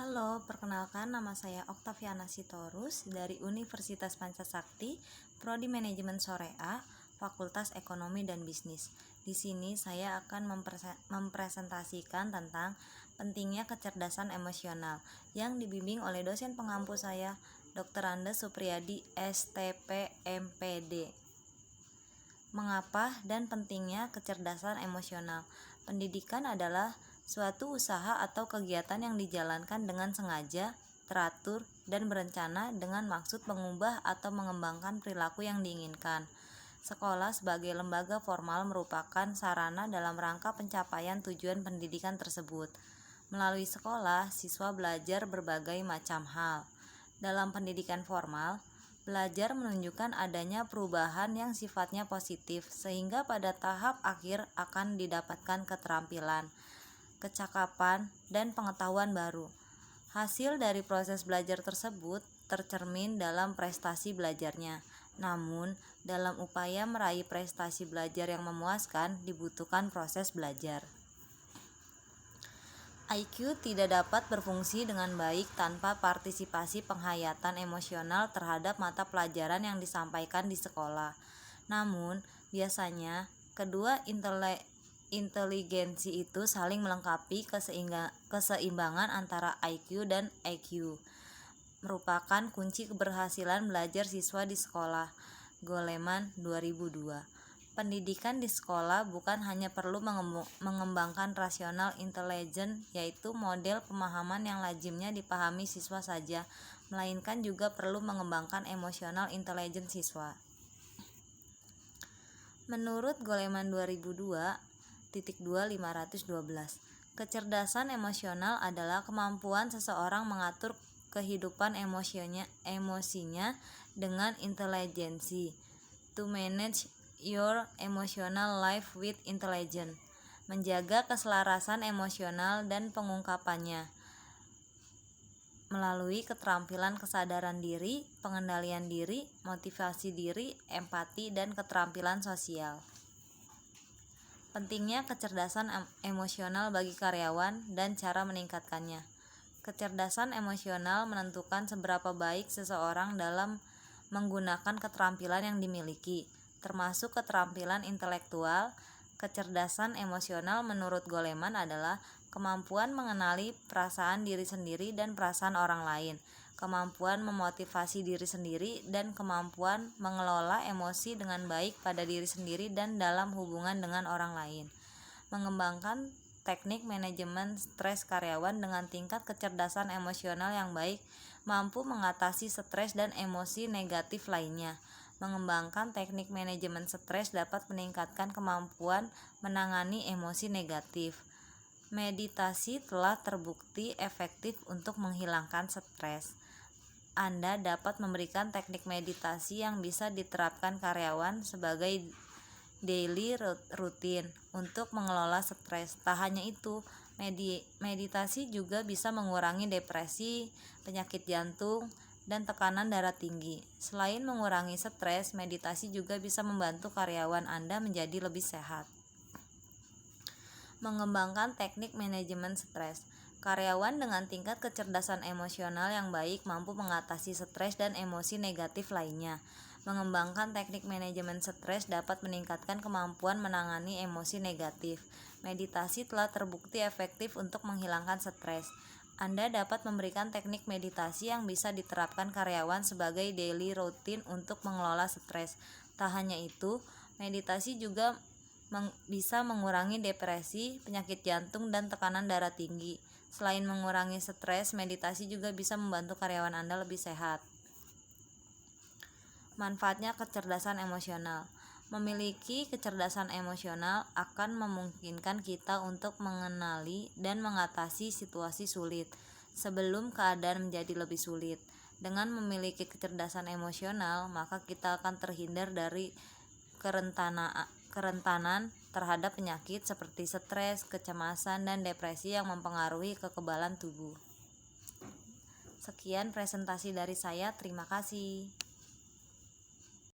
Halo, perkenalkan nama saya Oktaviana Sitorus dari Universitas Pancasakti, Prodi Manajemen Sorea, Fakultas Ekonomi dan Bisnis. Di sini saya akan mempresentasikan tentang pentingnya kecerdasan emosional yang dibimbing oleh dosen pengampu saya, Dr. Andes Supriyadi, STP, MPD. Mengapa dan pentingnya kecerdasan emosional? Pendidikan adalah suatu usaha atau kegiatan yang dijalankan dengan sengaja, teratur, dan berencana dengan maksud mengubah atau mengembangkan perilaku yang diinginkan. Sekolah sebagai lembaga formal merupakan sarana dalam rangka pencapaian tujuan pendidikan tersebut. Melalui sekolah, siswa belajar berbagai macam hal. Dalam pendidikan formal, belajar menunjukkan adanya perubahan yang sifatnya positif, sehingga pada tahap akhir akan didapatkan keterampilan, kecakapan, dan pengetahuan baru. Hasil dari proses belajar tersebut tercermin dalam prestasi belajarnya. Namun, dalam upaya meraih prestasi belajar yang memuaskan, dibutuhkan proses belajar. IQ tidak dapat berfungsi dengan baik tanpa partisipasi penghayatan emosional terhadap mata pelajaran yang disampaikan di sekolah. Namun, biasanya kedua inteligensi itu saling melengkapi. Keseimbangan antara IQ dan EQ merupakan kunci keberhasilan belajar siswa di sekolah. Goleman 2002. Pendidikan di sekolah bukan hanya perlu mengembangkan rasional intelijen, yaitu model pemahaman yang lazimnya dipahami siswa saja, melainkan juga perlu mengembangkan emosional intelijen siswa. Menurut Goleman 2002.2.512, kecerdasan emosional adalah kemampuan seseorang mengatur kehidupan emosinya dengan intelijensi. To manage your emotional life with intelligence, menjaga keselarasan emosional dan pengungkapannya melalui keterampilan kesadaran diri, pengendalian diri, motivasi diri, empati, dan keterampilan sosial. Pentingnya kecerdasan emosional bagi karyawan dan cara meningkatkannya. Kecerdasan emosional menentukan seberapa baik seseorang dalam menggunakan keterampilan yang dimiliki, termasuk keterampilan intelektual. Kecerdasan emosional menurut Goleman adalah kemampuan mengenali perasaan diri sendiri dan perasaan orang lain, kemampuan memotivasi diri sendiri, dan kemampuan mengelola emosi dengan baik pada diri sendiri dan dalam hubungan dengan orang lain. Mengembangkan teknik manajemen stres karyawan dengan tingkat kecerdasan emosional yang baik mampu mengatasi stres dan emosi negatif lainnya. Mengembangkan teknik manajemen stres dapat meningkatkan kemampuan menangani emosi negatif. Meditasi telah terbukti efektif untuk menghilangkan stres. Anda dapat memberikan teknik meditasi yang bisa diterapkan karyawan sebagai daily routine untuk mengelola stres. Tak hanya itu, meditasi juga bisa mengurangi depresi, penyakit jantung, dan tekanan darah tinggi. Selain mengurangi stres, meditasi juga bisa membantu karyawan Anda menjadi lebih sehat. Mengembangkan teknik manajemen stres. Karyawan dengan tingkat kecerdasan emosional yang baik mampu mengatasi stres dan emosi negatif lainnya. Mengembangkan teknik manajemen stres dapat meningkatkan kemampuan menangani emosi negatif. Meditasi telah terbukti efektif untuk menghilangkan stres. Anda dapat memberikan teknik meditasi yang bisa diterapkan karyawan sebagai daily routine untuk mengelola stres. Tak hanya itu, meditasi juga bisa mengurangi depresi, penyakit jantung, dan tekanan darah tinggi. Selain mengurangi stres, meditasi juga bisa membantu karyawan Anda lebih sehat. Manfaatnya kecerdasan emosional. Memiliki kecerdasan emosional akan memungkinkan kita untuk mengenali dan mengatasi situasi sulit sebelum keadaan menjadi lebih sulit. Dengan memiliki kecerdasan emosional, maka kita akan terhindar dari kerentanan terhadap penyakit seperti stres, kecemasan, dan depresi yang mempengaruhi kekebalan tubuh. Sekian presentasi dari saya, terima kasih.